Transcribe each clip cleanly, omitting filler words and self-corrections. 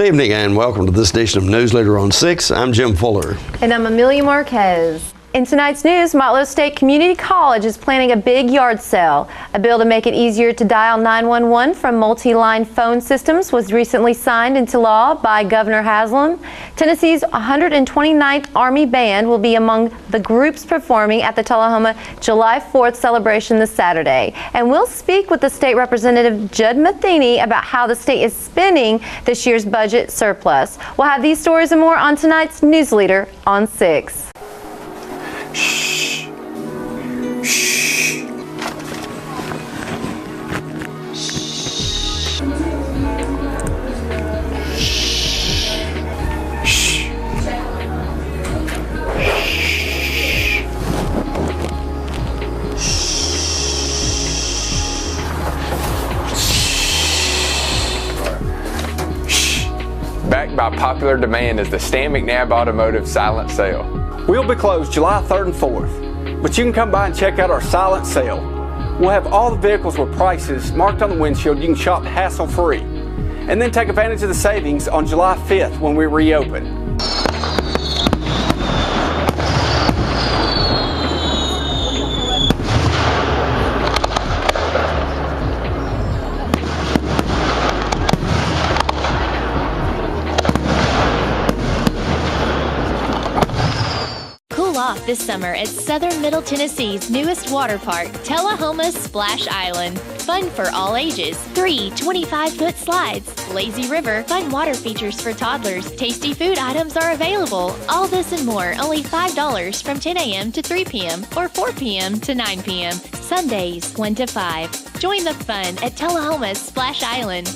evening and welcome to this edition of Newsleader on 6. I'm Jim Fuller. And I'm Amelia Marquez. In tonight's news, Motlow State Community College is planning a big yard sale. A bill to make it easier to dial 911 from multi-line phone systems was recently signed into law by Governor Haslam. Tennessee's 129th Army Band will be among the groups performing at the Tullahoma July 4th celebration this Saturday. And we'll speak with the state representative Judd Matheny about how the state is spending this year's budget surplus. We'll have these stories and more on tonight's Newsleader on 6. Shh. Shh. Shh. Backed by popular demand is the Stan McNabb Automotive Silent Sale. We'll be closed July 3rd and 4th, but you can come by and check out our silent sale. We'll have all the vehicles with prices marked on the windshield. You can shop hassle-free. And then take advantage of the savings on July 5th when we reopen. Off this summer at Southern Middle Tennessee's newest water park, Tullahoma Splash Island. Fun for all ages. 3 25-foot slides. Lazy river. Fun water features for toddlers. Tasty food items are available. All this and more, only $5 from 10 a.m. to 3 p.m. or 4 p.m. to 9 p.m. Sundays, 1 to 5. Join the fun at Tullahoma Splash Island.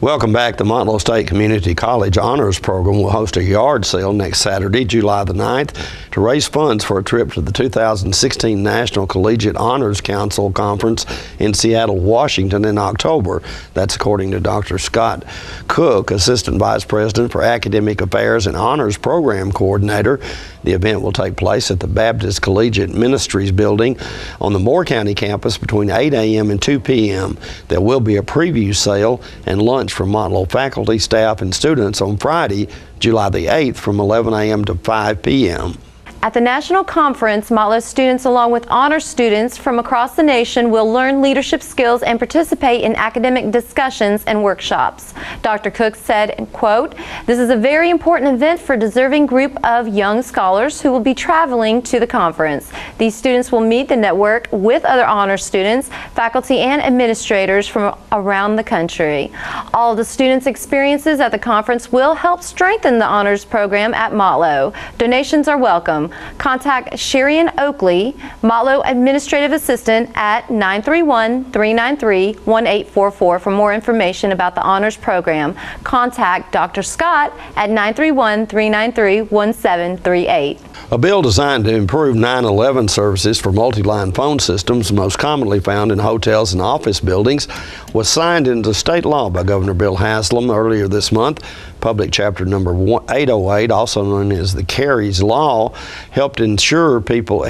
Welcome back. The Motlow State Community College Honors Program will host a yard sale next Saturday, July the 9th, to raise funds for a trip to the 2016 National Collegiate Honors Council Conference in Seattle, Washington in October. That's according to Dr. Scott Cook, Assistant Vice President for Academic Affairs and Honors Program Coordinator. The event will take place at the Baptist Collegiate Ministries Building on the Moore County campus between 8 a.m. and 2 p.m. There will be a preview sale and lunch for Motlow faculty, staff, and students on Friday, July the 8th from 11 a.m. to 5 p.m. At the National Conference, Motlow students along with honor students from across the nation will learn leadership skills and participate in academic discussions and workshops. Dr. Cook said, and quote, "This is a very important event for a deserving group of young scholars who will be traveling to the conference. These students will meet and network with other honor students, faculty, and administrators from around the country. All of the students' experiences at the conference will help strengthen the honors program at Motlow. Donations are welcome. Contact Sherian Oakley, Motlow Administrative Assistant at 931-393-1844 for more information about the honors program. Contact Dr. Scott at 931-393-1738. A bill designed to improve 911 services for multi-line phone systems, most commonly found in hotels and office buildings, was signed into state law by Governor Bill Haslam earlier this month. Public Chapter number 808, also known as the Carey's Law, helps ensure people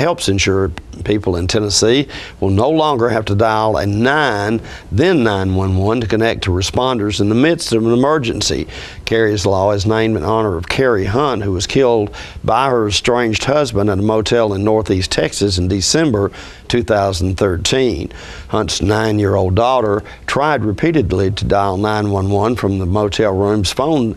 in Tennessee will no longer have to dial a 9, then 911 to connect to responders in the midst of an emergency. Carey's Law is named in honor of Carrie Hunt, who was killed by her estranged husband at a motel in Northeast Texas in December 2013. Hunt's 9-year-old daughter tried repeatedly to dial 911 from the motel room's phone,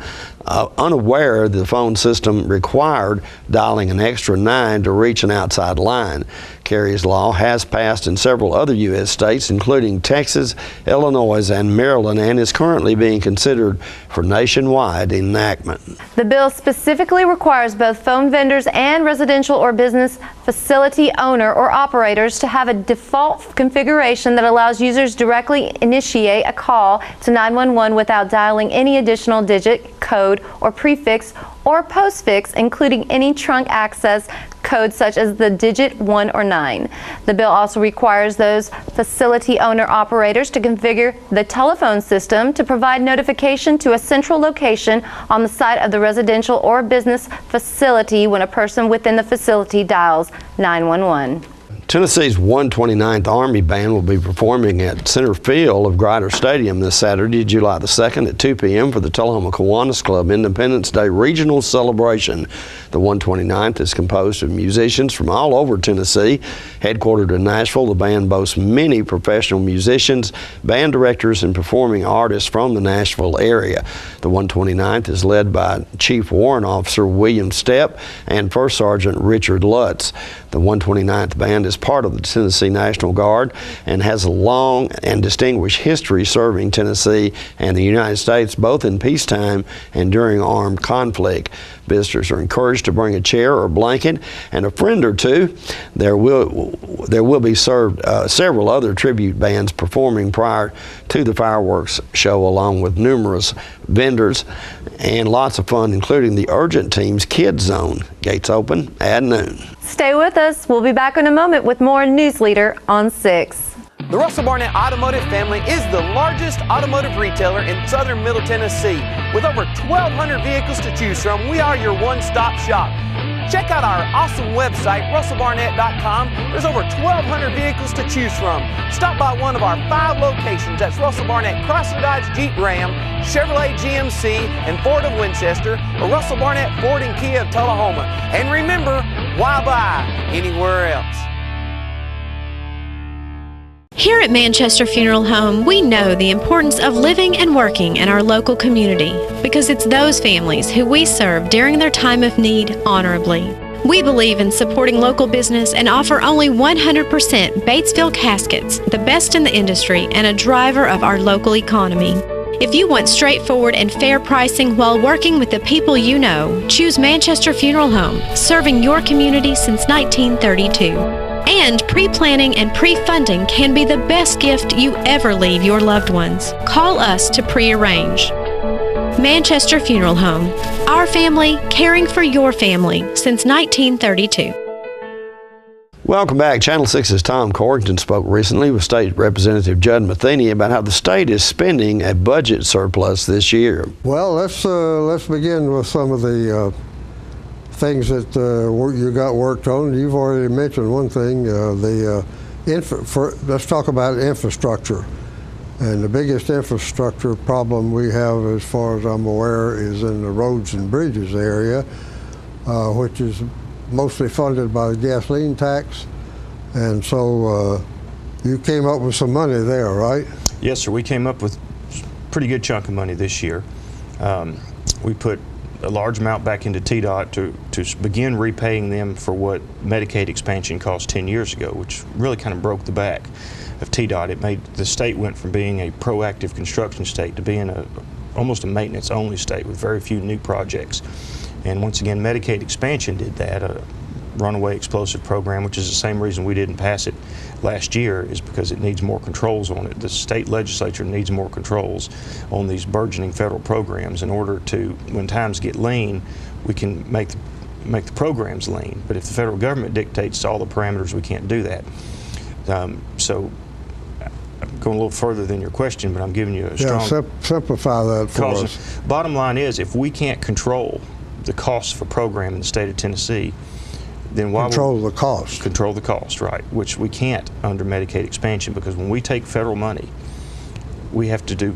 unaware the phone system required dialing an extra 9 to reach an outside line. Carey's Law has passed in several other U.S. states, including Texas, Illinois, and Maryland, and is currently being considered for nationwide enactment. The bill specifically requires both phone vendors and residential or business facility owner or operators to have a default configuration that allows users directly initiate a call to 911 without dialing any additional digit, code, or prefix or postfix, including any trunk access codes such as the digit 1 or 9. The bill also requires those facility owner operators to configure the telephone system to provide notification to a central location on the site of the residential or business facility when a person within the facility dials 911. Tennessee's 129th Army Band will be performing at center field of Grider Stadium this Saturday, July the 2nd at 2 p.m. for the Tullahoma Kiwanis Club Independence Day Regional Celebration. The 129th is composed of musicians from all over Tennessee. Headquartered in Nashville, the band boasts many professional musicians, band directors, and performing artists from the Nashville area. The 129th is led by Chief Warrant Officer William Stepp and First Sergeant Richard Lutz. The 129th Band is part of the Tennessee National Guard and has a long and distinguished history serving Tennessee and the United States both in peacetime and during armed conflict. Visitors are encouraged to bring a chair or blanket and a friend or two. There will be served several other tribute bands performing prior to the fireworks show, along with numerous vendors and lots of fun, including the Urgent Team's Kids Zone. Gates open at noon. Stay with us. We'll be back in a moment with more Newsleader on 6. The Russell Barnett Automotive family is the largest automotive retailer in southern Middle Tennessee. With over 1,200 vehicles to choose from, we are your one-stop shop. Check out our awesome website, russellbarnett.com. There's over 1,200 vehicles to choose from. Stop by one of our 5 locations. That's Russell Barnett Chrysler Dodge Jeep Ram, Chevrolet GMC, and Ford of Winchester, or Russell Barnett Ford and Kia of Tullahoma. And remember, why buy anywhere else? Here at Manchester Funeral Home, we know the importance of living and working in our local community because it's those families who we serve during their time of need honorably. We believe in supporting local business and offer only 100% Batesville caskets, the best in the industry and a driver of our local economy. If you want straightforward and fair pricing while working with the people you know, choose Manchester Funeral Home, serving your community since 1932. And pre-planning and pre-funding can be the best gift you ever leave your loved ones. Call us to pre-arrange. Manchester Funeral Home. Our family, caring for your family since 1932. Welcome back. Channel 6's Tom Corrington spoke recently with State Representative Judd Matheny about how the state is spending a budget surplus this year. Well, let's begin with some of the things that you got worked on. You've already mentioned one thing, let's talk about infrastructure. And the biggest infrastructure problem we have, as far as I'm aware, is in the roads and bridges area, which is mostly funded by the gasoline tax. And so you came up with some money there, right? Yes, sir. We came up with a pretty good chunk of money this year. We put a large amount back into TDOT to begin repaying them for what Medicaid expansion cost 10 years ago, which really kind of broke the back of TDOT. It made the state went from being a proactive construction state to being almost a maintenance-only state with very few new projects. And once again, Medicaid expansion did that. A runaway explosive program, which is the same reason we didn't pass it last year, is because it needs more controls on it. The state legislature needs more controls on these burgeoning federal programs in order to, when times get lean, we can make the programs lean. But if the federal government dictates all the parameters, we can't do that. So I'm going a little further than your question, but I'm giving you a strong... Yeah, simplify that for us. Bottom line is, if we can't control the costs for program in the state of Tennessee, then why control the cost. Control the cost, right, which we can't under Medicaid expansion, because when we take federal money, we have to do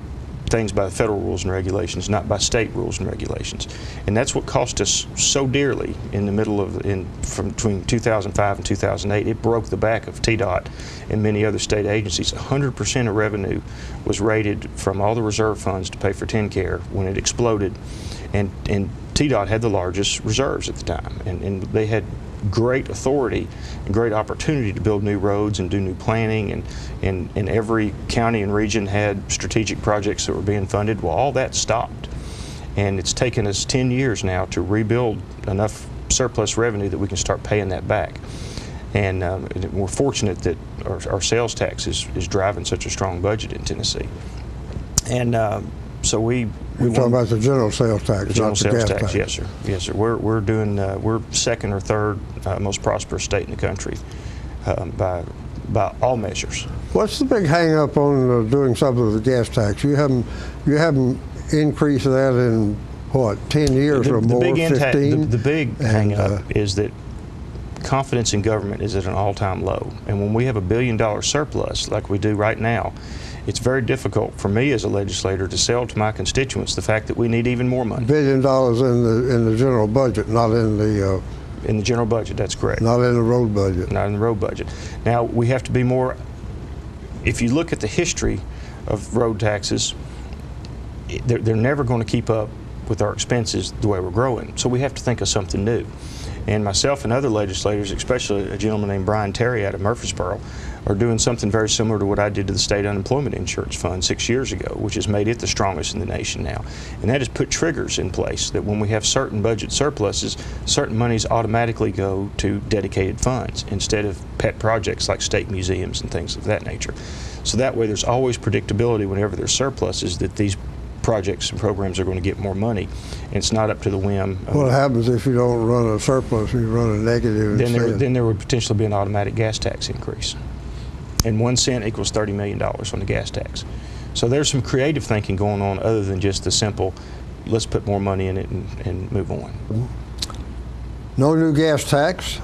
things by the federal rules and regulations, not by state rules and regulations. And that's what cost us so dearly in the middle of, from between 2005 and 2008. It broke the back of TDOT and many other state agencies. 100% of revenue was rated from all the reserve funds to pay for TennCare when it exploded. And TDOT had the largest reserves at the time. And they had great authority and great opportunity to build new roads and do new planning, and every county and region had strategic projects that were being funded. Well, all that stopped, and it's taken us 10 years now to rebuild enough surplus revenue that we can start paying that back. And we're fortunate that our sales tax is driving such a strong budget in Tennessee. And so you're talking about the general sales tax, the general not sales the gas tax. Yes, sir. Yes, sir. We're second or third most prosperous state in the country by all measures. What's the big hang up on doing something with the gas tax? You haven't increased that in what, 10 years or more, 15? The big hang up is that confidence in government is at an all-time low. And when we have $1 billion surplus like we do right now, it's very difficult for me as a legislator to sell to my constituents the fact that we need even more money. $1 billion in the general budget, not in the... in the general budget, that's correct. Not in the road budget. Not in the road budget. Now, we have to be more, if you look at the history of road taxes, they're never going to keep up with our expenses the way we're growing. So we have to think of something new. And myself and other legislators, especially a gentleman named Brian Terry out of Murfreesboro, are doing something very similar to what I did to the State Unemployment Insurance Fund 6 years ago, which has made it the strongest in the nation now. And that has put triggers in place that when we have certain budget surpluses, certain monies automatically go to dedicated funds instead of pet projects like state museums and things of that nature. So that way there's always predictability whenever there's surpluses that these projects and programs are going to get more money, and it's not up to the whim. What happens if you don't run a surplus and you run a negative? Then there would potentially be an automatic gas tax increase. And 1 cent equals $30 million on the gas tax. So there's some creative thinking going on other than just the simple, let's put more money in it and move on. No new gas tax,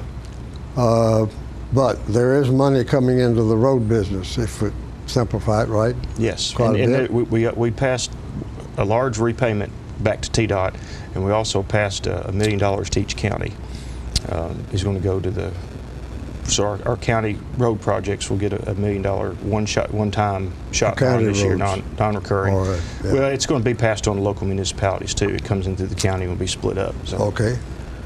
but there is money coming into the road business, if we simplify it, right? Yes, Quite a bit. we passed a large repayment back to TDOT, and we also passed $1 million to each county. Is going to go to the, so our county road projects will get a $1 million one-time shot County this year, roads. non-recurring. All right, yeah. Well, it's going to be passed on to local municipalities too. It comes into the county and will be split up. So Okay.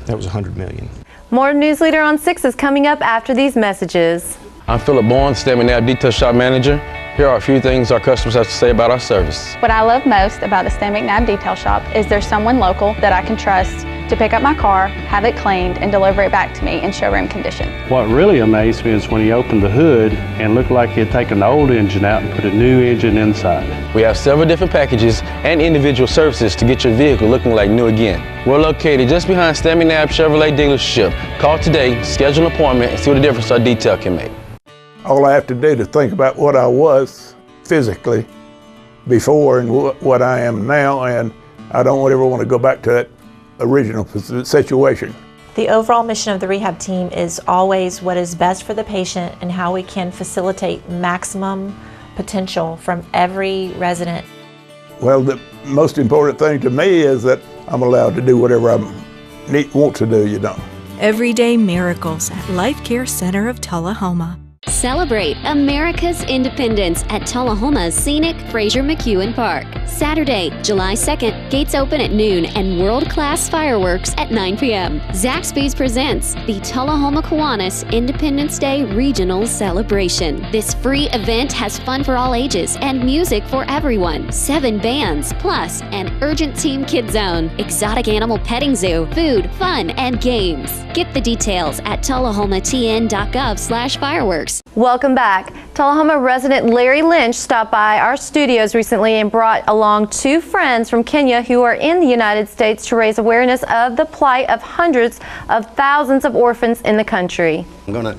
that was $100 million. More Newsleader on 6 is coming up after these messages. I'm Philip Bourne, Stamping Nab Detail Shop Manager. Here are a few things our customers have to say about our service. What I love most about the Stem McNabb Detail Shop is there's someone local that I can trust to pick up my car, have it cleaned, and deliver it back to me in showroom condition. What really amazed me is when he opened the hood and looked like he had taken the old engine out and put a new engine inside. We have several different packages and individual services to get your vehicle looking like new again. We're located just behind Stamping Nab Chevrolet dealership. Call today, schedule an appointment, and see what the difference our detail can make. All I have to do is think about what I was physically before and what I am now, and I don't ever want to go back to that original situation. The overall mission of the rehab team is always what is best for the patient and how we can facilitate maximum potential from every resident. Well, the most important thing to me is that I'm allowed to do whatever I want to do, you know. Everyday miracles at Life Care Center of Tullahoma. Celebrate America's independence at Tullahoma's scenic Fraser McEwen Park. Saturday, July 2nd, gates open at noon and world-class fireworks at 9 p.m. Zaxby's presents the Tullahoma Kiwanis Independence Day Regional Celebration. This free event has fun for all ages and music for everyone. 7 bands, plus an urgent team kid zone, exotic animal petting zoo, food, fun, and games. Get the details at tullahomatn.gov/fireworks. Welcome back. Tullahoma resident Larry Lynch stopped by our studios recently and brought along 2 friends from Kenya who are in the United States to raise awareness of the plight of hundreds of thousands of orphans in the country. I'm going to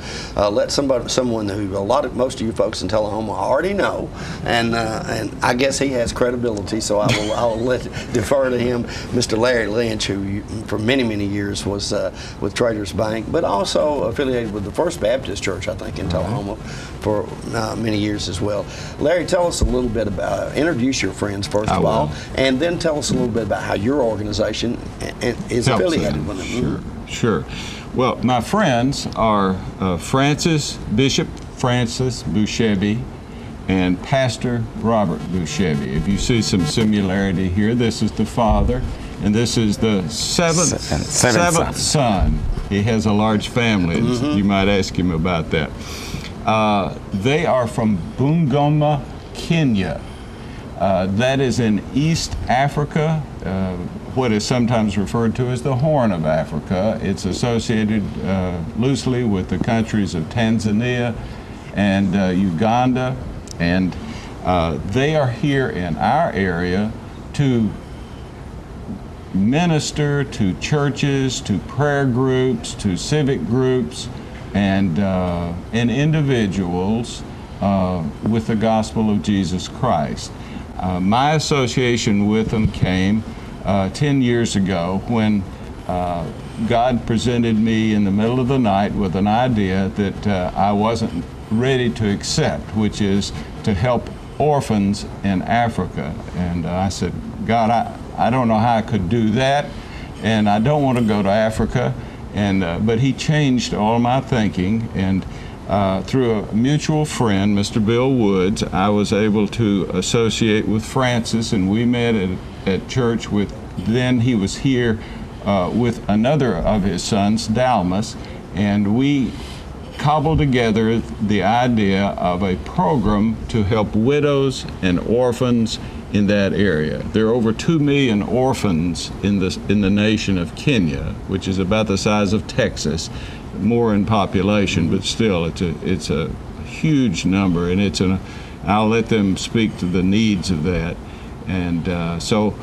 let someone who most of you folks in Tullahoma already know, and I guess he has credibility, so I'll defer to him, Mr. Larry Lynch, who for many years was with Traders Bank, but also affiliated with the First Baptist Church, I think, in Tullahoma for many years as well. Larry, tell us a little bit about, introduce your friends first of all, and then tell us a little bit about how your organization is affiliated with them. Sure. Well, my friends are Bishop Francis Bushebi and Pastor Robert Bushebi. If you see some similarity here, this is the father, and this is the seventh son. He has a large family. You might ask him about that. They are from Bungoma, Kenya. That is in East Africa, what is sometimes referred to as the Horn of Africa. It's associated loosely with the countries of Tanzania and Uganda, and they are here in our area to minister to churches, to prayer groups, to civic groups, and individuals with the gospel of Jesus Christ. My association with them came 10 years ago when God presented me in the middle of the night with an idea that I wasn't ready to accept, which is to help orphans in Africa. And I said, God, I don't know how I could do that, and I don't want to go to Africa. And but he changed all my thinking, and through a mutual friend, Mr. Bill Woods, I was able to associate with Francis, and we met at church with, then he was here with another of his sons, Dalmas, and we cobbled together the idea of a program to help widows and orphans in that area. There are over 2 million orphans in the nation of Kenya, which is about the size of Texas, more in population, but still it's a huge number, and I'll let them speak to the needs of that. And so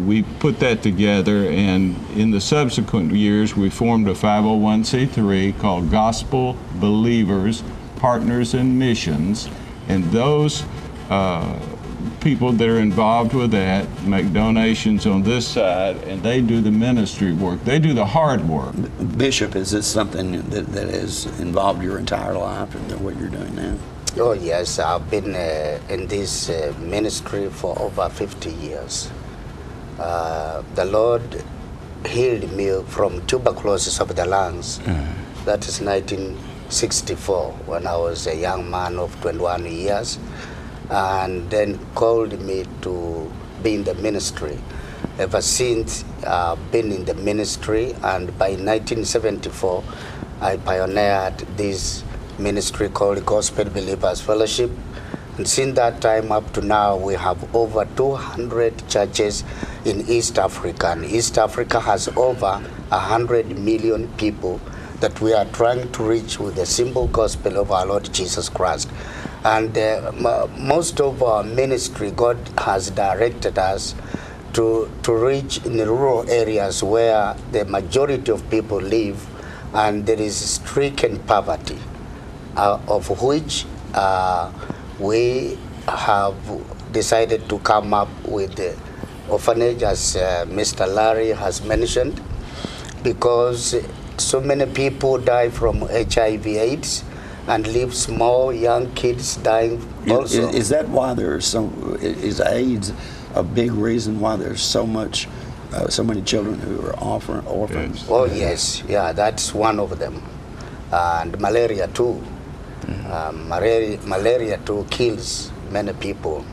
we put that together, and in the subsequent years we formed a 501c3 called Gospel Believers Partners in Missions, and those people that are involved with that make donations on this side, and they do the ministry work. They do the hard work. Bishop, is this something that has involved your entire life and what you're doing now? Oh yes, I've been in this ministry for over 50 years. The Lord healed me from tuberculosis of the lungs. That is 1964, when I was a young man of 21 years, and then called me to be in the ministry. Ever since, I've been in the ministry, and by 1974, I pioneered this ministry called Gospel Believers Fellowship. And since that time up to now, we have over 200 churches in East Africa. And East Africa has over 100 million people that we are trying to reach with the simple gospel of our Lord Jesus Christ. And most of our ministry, God has directed us to reach in the rural areas where the majority of people live, and there is stricken poverty, of which we have decided to come up with the orphanage, as Mr. Larry has mentioned, because so many people die from HIV/AIDS and leave small young kids dying also. Is that why is AIDS a big reason why there's so many children who are orphans? Oh yes, yeah, that's one of them. And malaria too. Malaria too kills many people.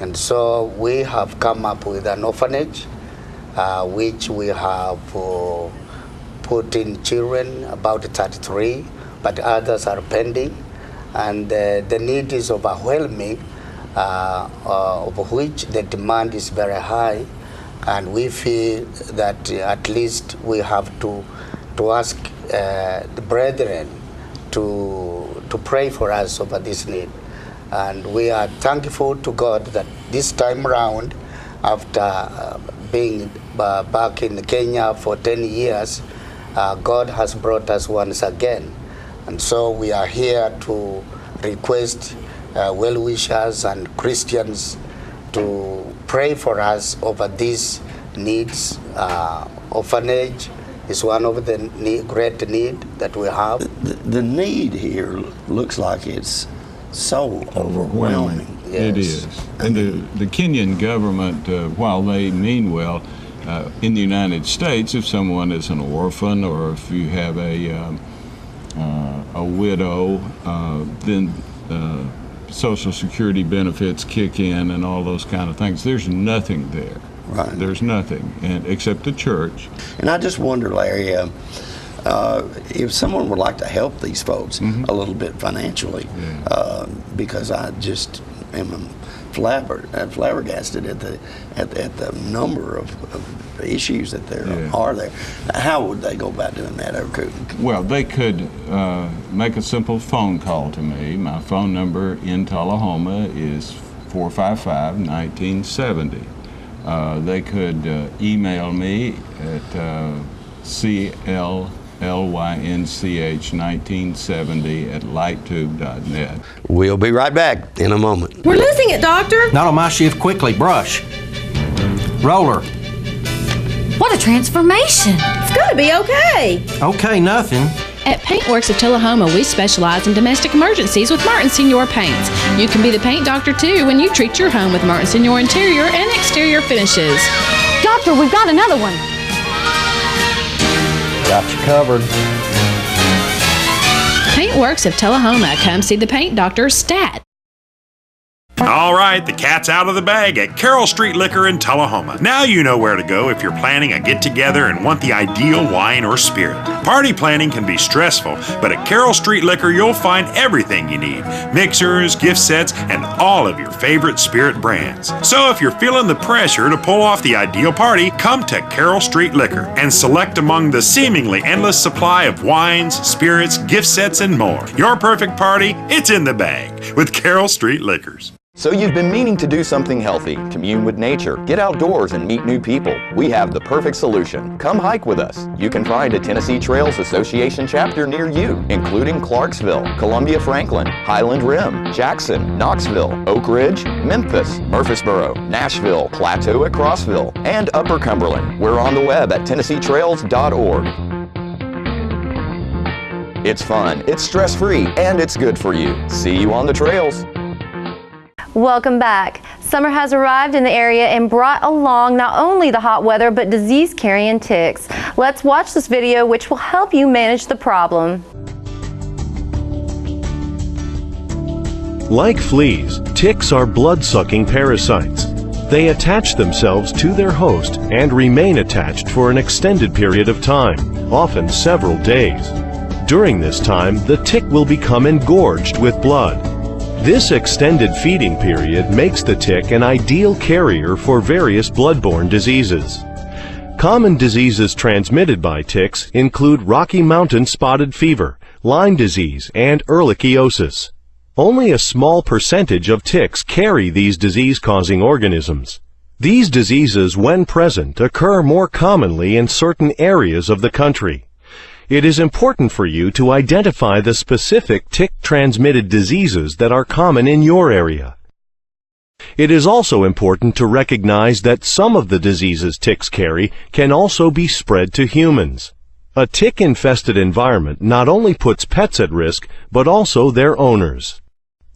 And so we have come up with an orphanage, which we have put in children, about 33, but others are pending. And the need is overwhelming, of which the demand is very high. And we feel that at least we have to ask the brethren to pray for us over this need. And we are thankful to God that this time around, after being back in Kenya for 10 years, God has brought us once again. And so we are here to request well-wishers and Christians to pray for us over these needs. Orphanage is one of the great need that we have. The need here looks like it's so overwhelming. Yes. It is. And the Kenyan government, while they mean well, in the United States, if someone is an orphan or if you have a widow, then Social Security benefits kick in and all those kind of things. There's nothing there. Right. There's nothing, except the church. And I just wonder, Larry, if someone would like to help these folks a little bit financially, because I just am flabbergasted at the number of issues that there are there. How would they go about doing that? Well, they could make a simple phone call to me. My phone number in Tullahoma is 455-1970. They could email me at clynch1970@lighttube.net. We'll be right back in a moment. We're losing it, Doctor. Not on my shift. Quickly, brush. Roller. What a transformation! It's gonna be okay. Okay, nothing. At Paintworks of Tullahoma, we specialize in domestic emergencies with Martin Senior Paints. You can be the paint doctor too when you treat your home with Martin Senior interior and exterior finishes. Doctor, we've got another one. Got you covered. Paintworks of Tullahoma. Come see the paint doctor, Stat. All right, the cat's out of the bag at Carroll Street Liquor in Tullahoma. Now you know where to go if you're planning a get-together and want the ideal wine or spirit. Party planning can be stressful, but at Carroll Street Liquor you'll find everything you need. Mixers, gift sets, and all of your favorite spirit brands. So if you're feeling the pressure to pull off the ideal party, come to Carroll Street Liquor and select among the seemingly endless supply of wines, spirits, gift sets, and more. Your perfect party, it's in the bag with Carroll Street Liquors. So you've been meaning to do something healthy, commune with nature, get outdoors and meet new people. We have the perfect solution. Come hike with us. You can find a Tennessee Trails Association chapter near you, including Clarksville, Columbia Franklin, Highland Rim, Jackson, Knoxville, Oak Ridge, Memphis, Murfreesboro, Nashville, Plateau at Crossville, and Upper Cumberland. We're on the web at TennesseeTrails.org. It's fun, it's stress-free, and it's good for you. See you on the trails. Welcome back. Summer has arrived in the area and brought along not only the hot weather but disease-carrying ticks. Let's watch this video which will help you manage the problem. Like fleas, ticks are blood-sucking parasites. They attach themselves to their host and remain attached for an extended period of time, often several days. During this time, the tick will become engorged with blood. This extended feeding period makes the tick an ideal carrier for various bloodborne diseases. Common diseases transmitted by ticks include Rocky Mountain spotted fever, Lyme disease, and ehrlichiosis. Only a small percentage of ticks carry these disease-causing organisms. These diseases, when present, occur more commonly in certain areas of the country. It is important for you to identify the specific tick-transmitted diseases that are common in your area. It is also important to recognize that some of the diseases ticks carry can also be spread to humans. A tick-infested environment not only puts pets at risk, but also their owners.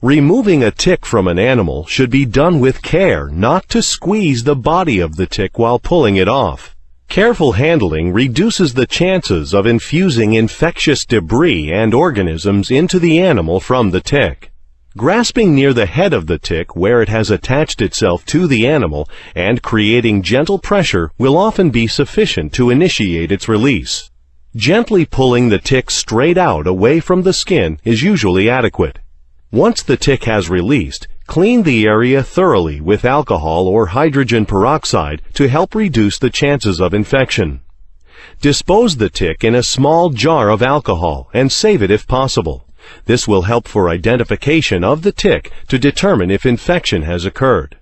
Removing a tick from an animal should be done with care, not to squeeze the body of the tick while pulling it off. Careful handling reduces the chances of infusing infectious debris and organisms into the animal from the tick. Grasping near the head of the tick where it has attached itself to the animal and creating gentle pressure will often be sufficient to initiate its release. Gently pulling the tick straight out away from the skin is usually adequate. Once the tick has released, clean the area thoroughly with alcohol or hydrogen peroxide to help reduce the chances of infection. Dispose the tick in a small jar of alcohol and save it if possible. This will help for identification of the tick to determine if infection has occurred.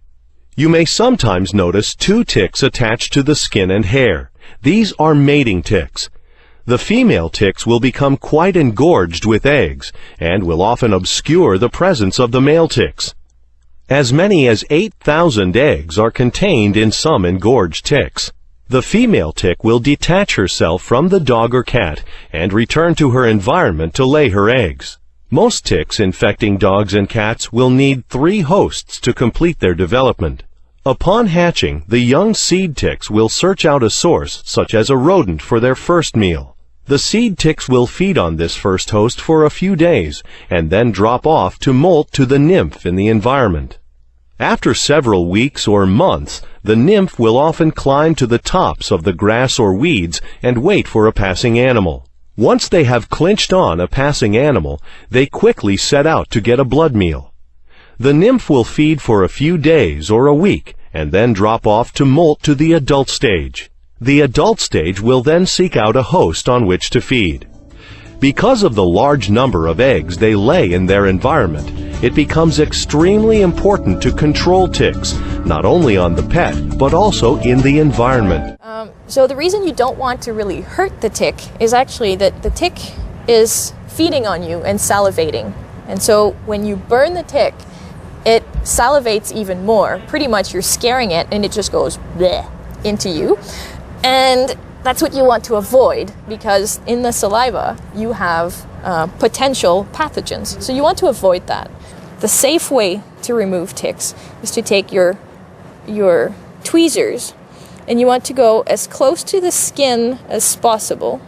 You may sometimes notice two ticks attached to the skin and hair. These are mating ticks. The female ticks will become quite engorged with eggs and will often obscure the presence of the male ticks. As many as 8,000 eggs are contained in some engorged ticks. The female tick will detach herself from the dog or cat and return to her environment to lay her eggs. Most ticks infecting dogs and cats will need 3 hosts to complete their development. Upon hatching, the young seed ticks will search out a source, such as a rodent, for their first meal. The seed ticks will feed on this first host for a few days and then drop off to molt to the nymph in the environment. After several weeks or months, the nymph will often climb to the tops of the grass or weeds and wait for a passing animal. Once they have clinched on a passing animal, they quickly set out to get a blood meal. The nymph will feed for a few days or a week and then drop off to molt to the adult stage. The adult stage will then seek out a host on which to feed. Because of the large number of eggs they lay in their environment, it becomes extremely important to control ticks, not only on the pet, but also in the environment. So the reason you don't want to really hurt the tick is actually that the tick is feeding on you and salivating. And so when you burn the tick, it salivates even more. Pretty much you're scaring it and it just goes bleh into you. And that's what you want to avoid, because in the saliva you have potential pathogens. So you want to avoid that. The safe way to remove ticks is to take your tweezers, and you want to go as close to the skin as possible.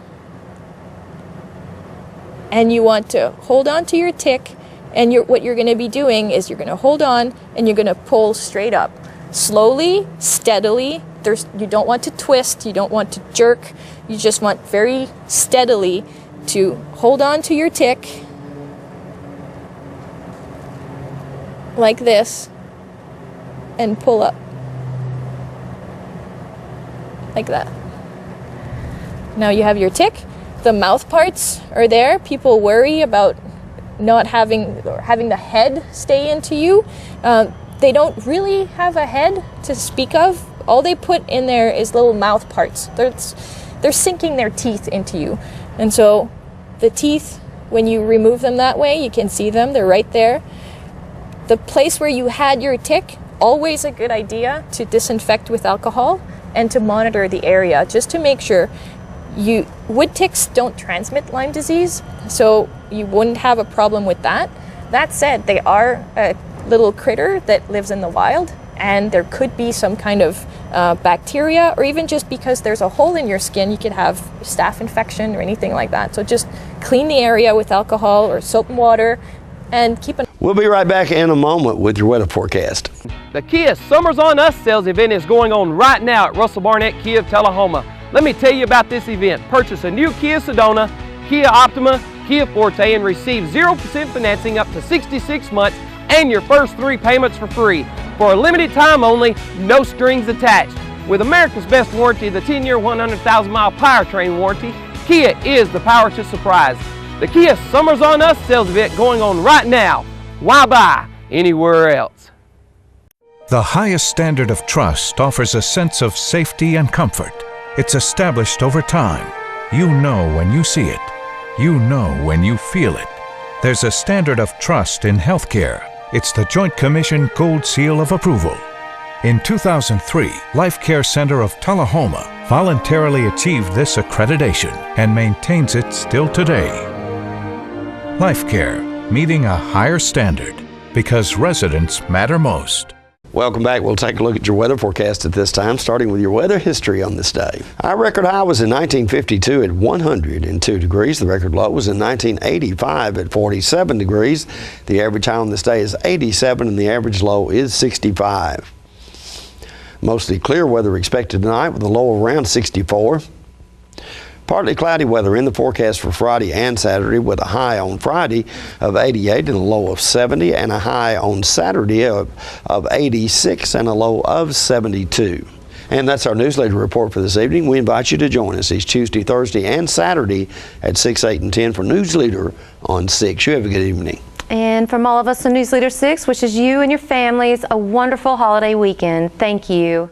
And you want to hold on to your tick, and what you're going to be doing is you're going to hold on and you're going to pull straight up. Slowly, steadily. You don't want to twist, you don't want to jerk, you just want very steadily to hold on to your tick like this and pull up like that. Now you have your tick. The mouth parts are there. People worry about not having the head stay into you. They don't really have a head to speak of. All they put in there is little mouth parts. They're sinking their teeth into you. And so the teeth, when you remove them that way, you can see them, they're right there. The place where you had your tick, always a good idea to disinfect with alcohol and to monitor the area just to make sure. Wood ticks don't transmit Lyme disease, so you wouldn't have a problem with that. That said, they are a little critter that lives in the wild, and there could be some kind of bacteria, or even just because there's a hole in your skin, you could have staph infection or anything like that. So just clean the area with alcohol or soap and water, and keep an. We'll be right back in a moment with your weather forecast. The Kia Summers on Us sales event is going on right now at Russell Barnett Kia of Tullahoma. Let me tell you about this event. Purchase a new Kia Sedona, Kia Optima, Kia Forte, and receive 0% financing up to 66 months and your first 3 payments for free. For a limited time only, no strings attached. With America's best warranty, the 10-year, 100,000-mile powertrain warranty, Kia is the power to surprise. The Kia Summers on Us sales event going on right now. Why buy anywhere else? The highest standard of trust offers a sense of safety and comfort. It's established over time. You know when you see it. You know when you feel it. There's a standard of trust in healthcare. It's the Joint Commission Gold Seal of Approval. In 2003, Life Care Center of Tullahoma voluntarily achieved this accreditation and maintains it still today. Life Care, meeting a higher standard because residents matter most. Welcome back. We'll take a look at your weather forecast at this time, starting with your weather history on this day. Our record high was in 1952 at 102 degrees. The record low was in 1985 at 47 degrees. The average high on this day is 87 and the average low is 65. Mostly clear weather expected tonight with a low around 64. Partly cloudy weather in the forecast for Friday and Saturday with a high on Friday of 88 and a low of 70 and a high on Saturday of 86 and a low of 72. And that's our newsletter report for this evening. We invite you to join us each Tuesday, Thursday, and Saturday at 6, 8, and 10 for Newsleader on 6. You have a good evening. And from all of us on Newsleader 6, wishes you and your families a wonderful holiday weekend. Thank you.